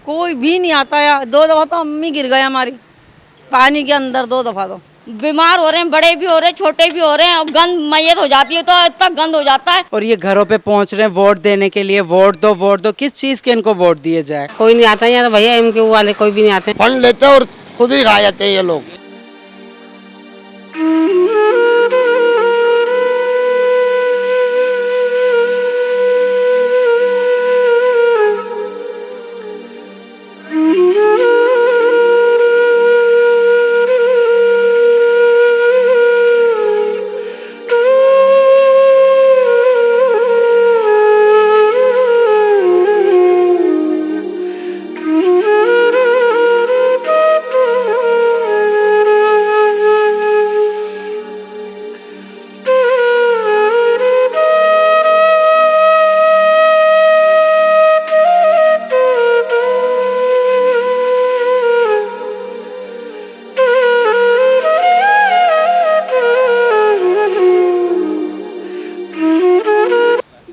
कोई भी नहीं आता यार। 2 दफा तो अम्मी गिर गए हमारी पानी के अंदर, 2 दफा तो। बीमार हो रहे हैं, बड़े भी हो रहे हैं, छोटे भी हो रहे हैं, और गंद मैयत हो जाती है तो इतना गंद हो जाता है। और ये घरों पे पहुंच रहे हैं वोट देने के लिए, वोट दो वोट दो। किस चीज के इनको वोट दिए जाए? कोई नहीं आता यहाँ तो भैया, एमक्यू वाले कोई भी नहीं आते। फंड लेते हैं और खुद ही खा जाते हैं ये लोग।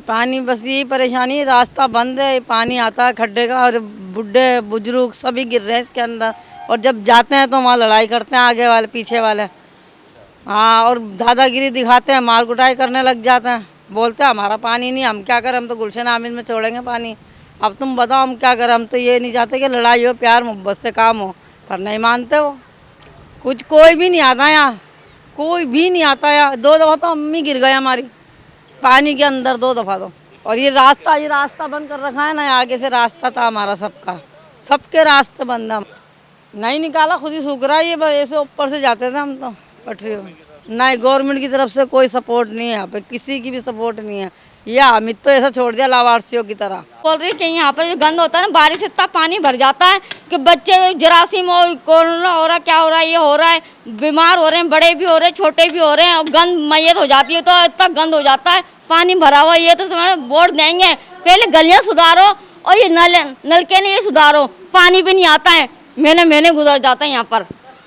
पानी बस यही परेशानी है, रास्ता बंद है, पानी आता है खड्डे का और बुढ़े बुजुर्ग सभी गिर रहे हैं इसके अंदर। और जब जाते हैं तो वहाँ लड़ाई करते हैं आगे वाले पीछे वाले। हाँ, और दादागिरी दिखाते हैं, मार कुटाई करने लग जाते हैं, बोलते हैं हमारा पानी नहीं, हम क्या करें, हम तो गुलशन आमिद में छोड़ेंगे पानी। अब तुम बताओ हम क्या करें। हम तो ये नहीं चाहते कि लड़ाई हो, प्यार मोहब्बत से काम हो, पर नहीं मानते वो। कुछ कोई भी नहीं आता यहाँ, कोई भी नहीं आता यहाँ। 2 दफा तो अम्मी गिर गए हमारी पानी के अंदर, 2 दफा तो। और ये रास्ता बंद कर रखा है ना, आगे से रास्ता था हमारा सबका, सबके रास्ते बंद है। नहीं निकाला, खुद ही सूख रहा है ये, बस ऐसे ऊपर से जाते थे हम तो पटरी में। नहीं, गवर्नमेंट की तरफ से कोई सपोर्ट नहीं है यहाँ पे, किसी की भी सपोर्ट नहीं है। या अमित तो ऐसा छोड़ दिया लावारसियों की तरह। बोल रही कि यहाँ पर जो गंद होता है ना, बारिश से इतना पानी भर जाता है कि बच्चे जरासीम और कोरोना हो रहा है, क्या हो रहा है, ये हो रहा है, बीमार हो रहे हैं, बड़े भी हो रहे हैं, छोटे भी हो रहे हैं, और गंद मैयत हो जाती है तो इतना गंद हो जाता है, पानी भरा हुआ। ये तो समझ वोट देंगे, पहले गलियाँ सुधारो और ये नलके नहीं सुधारो। पानी भी नहीं आता है, महीने गुजर जाता है यहाँ पर,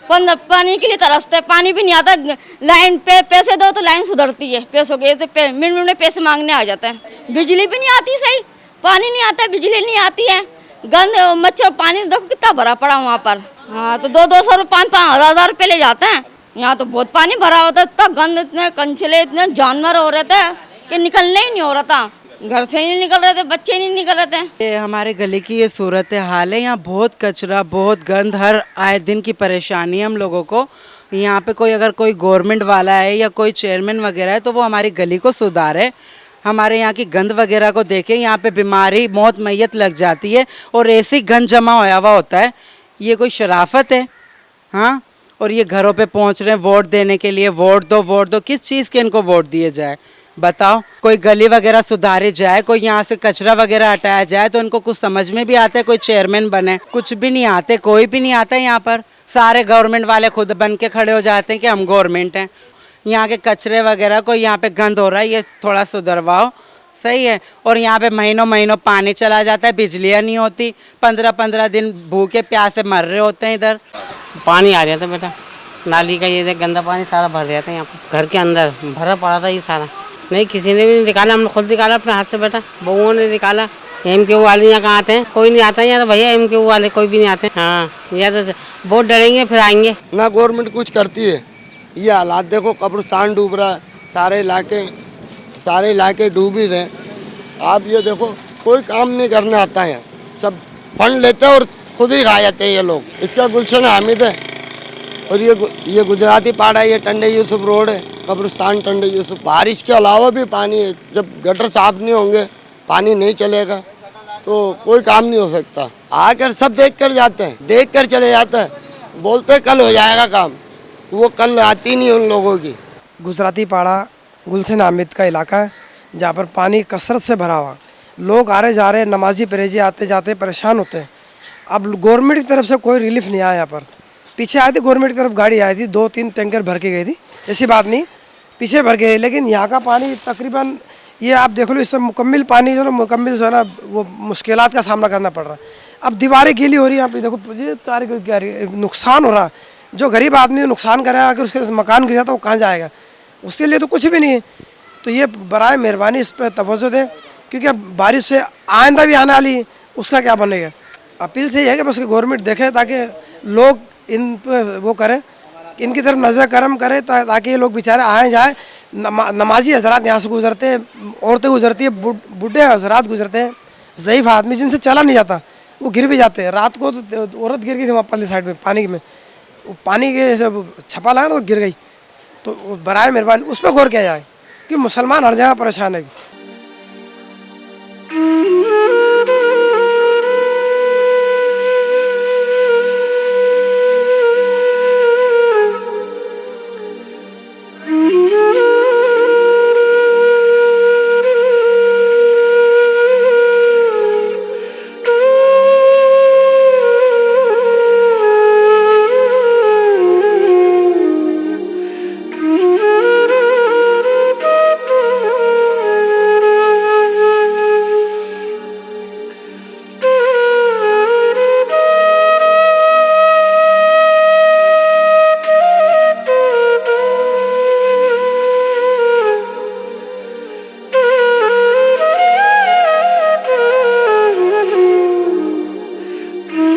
पानी के लिए तरसते, पानी भी नहीं आता। लाइन पे पैसे दो तो लाइन सुधरती है, पैसों के ऐसे मिनट में पैसे मांगने आ जाते हैं। बिजली भी नहीं आती सही, पानी नहीं आता, बिजली नहीं आती है, गंद मच्छर, पानी देखो कितना भरा पड़ा वहाँ पर। हाँ, तो 200 रुपये 5,000 रुपये ले जाते हैं। यहाँ तो बहुत पानी भरा होता है, इतना गंद, इतने कंचले, इतने जानवर हो रहे थे कि निकलने ही नहीं हो रहा था, घर से नहीं निकल रहे थे, बच्चे नहीं निकल रहे थे। ये हमारे गली की ये सूरत हाल है। यहाँ बहुत कचरा, बहुत गंद, हर आए दिन की परेशानी है हम लोगों को। यहाँ पे कोई अगर कोई गवर्नमेंट वाला है या कोई चेयरमैन वगैरह है तो वो हमारी गली को सुधारे, हमारे यहाँ की गंद वगैरह को देखे। यहाँ पे बीमारी, मौत, मैयत लग जाती है और ऐसी गंद जमा होया हुआ होता है। ये कोई शराफत है? हाँ, और ये घरों पे पहुँच रहे हैं वोट देने के लिए, वोट दो वोट दो। किस चीज़ के इनको वोट दिए जाए बताओ? कोई गली वगैरह सुधारे जाए, कोई यहाँ से कचरा वगैरह हटाया जाए तो इनको कुछ समझ में भी आता है, कोई चेयरमैन बने। कुछ भी नहीं आते, कोई भी नहीं आता यहाँ पर। सारे गवर्नमेंट वाले खुद बन के खड़े हो जाते हैं कि हम गवर्नमेंट हैं। यहाँ के कचरे वगैरह, कोई यहाँ पे गंद हो रहा है, ये थोड़ा सुधरवाओ, सही है। और यहाँ पे महीनों पानी चला जाता है, बिजलियाँ नहीं होती, 15 दिन भूखे प्यासे मर रहे होते हैं इधर। पानी आ जाता बेटा, नाली का ये गंदा पानी सारा भर जाता है यहाँ पर, घर के अंदर भरा पड़ा था ये सारा। नहीं, किसी ने भी नहीं निकाला, हमने खुद निकाला अपने हाथ से बेटा, बहुओं ने निकाला। एमक्यू वाले यहाँ कहाँ आते हैं? कोई नहीं आता यहाँ तो भैया, एमक्यू वाले कोई भी नहीं आते। हाँ, यहाँ तो वोट डलेंगे फिर आएंगे ना। गवर्नमेंट कुछ करती है। ये हालात देखो, कब्रिस्तान डूब रहा है, सारे इलाके डूब ही रहे। आप ये देखो, कोई काम नहीं करने आता है, सब फंड लेते हैं और खुद ही खा जाते हैं ये लोग। इसका गुलशन हामिद है और ये गुजराती पाड़ा, ये टंडे यूसुफ रोड है, कब्रिस्तान टंडे यूसुफ। बारिश के अलावा भी पानी है, जब गटर साफ नहीं होंगे, पानी नहीं चलेगा तो कोई काम नहीं हो सकता। आकर सब देख कर जाते हैं, देख कर चले जाते हैं, बोलते हैं कल हो जाएगा काम, वो कल आती नहीं उन लोगों की। गुजराती पाड़ा गुलशन हामिद का इलाका है, जहाँ पर पानी कसरत से भरा हुआ, लोग आ रहे जा रहे, नमाजी परहेजी आते जाते परेशान होते हैं। अब गवर्नमेंट की तरफ से कोई रिलीफ नहीं आया यहाँ पर। पीछे आई थी गवर्नमेंट की तरफ गाड़ी आई थी, 2-3 टैंकर भर के गई थी, ऐसी बात नहीं, पीछे भर गए। लेकिन यहाँ का पानी तकरीबन ये आप देख लो, इसमें मुकम्मल पानी जो है ना वो मुश्किलात का सामना करना पड़ रहा है। अब दीवारें गीली हो रही है, यहाँ पे देखो ये तारीख क्या नुकसान हो रहा है। जो गरीब आदमी नुकसान करे, अगर उसके मकान गिर जाता वो कहाँ जाएगा? उसके लिए तो कुछ भी नहीं है। तो ये बराए मेहरबानी इस पर तवज्जो दें, क्योंकि अब बारिश से आइंदा भी आने वाली है, उसका क्या बनेगा? अपील से ही है कि बस गवर्नमेंट देखे ताकि लोग इन पे वो करे, इनकी तरफ नजर करम करे ताकि ये लोग बेचारे आए जाए। नमाजी हजरात यहाँ से गुजरते हैं, औरतें गुजरती है, बूढ़े हजरात गुजरते हैं, ज़ईफ़ आदमी जिनसे चला नहीं जाता वो गिर भी जाते हैं। रात को तो औरत गिर गई थी वहाँ परली साइड में पानी में, पानी के सब छपा लगा ना तो गिर गई। तो बराए मेहरबानी उस पर गौर किया जाए कि मुसलमान हर जगह परेशान है।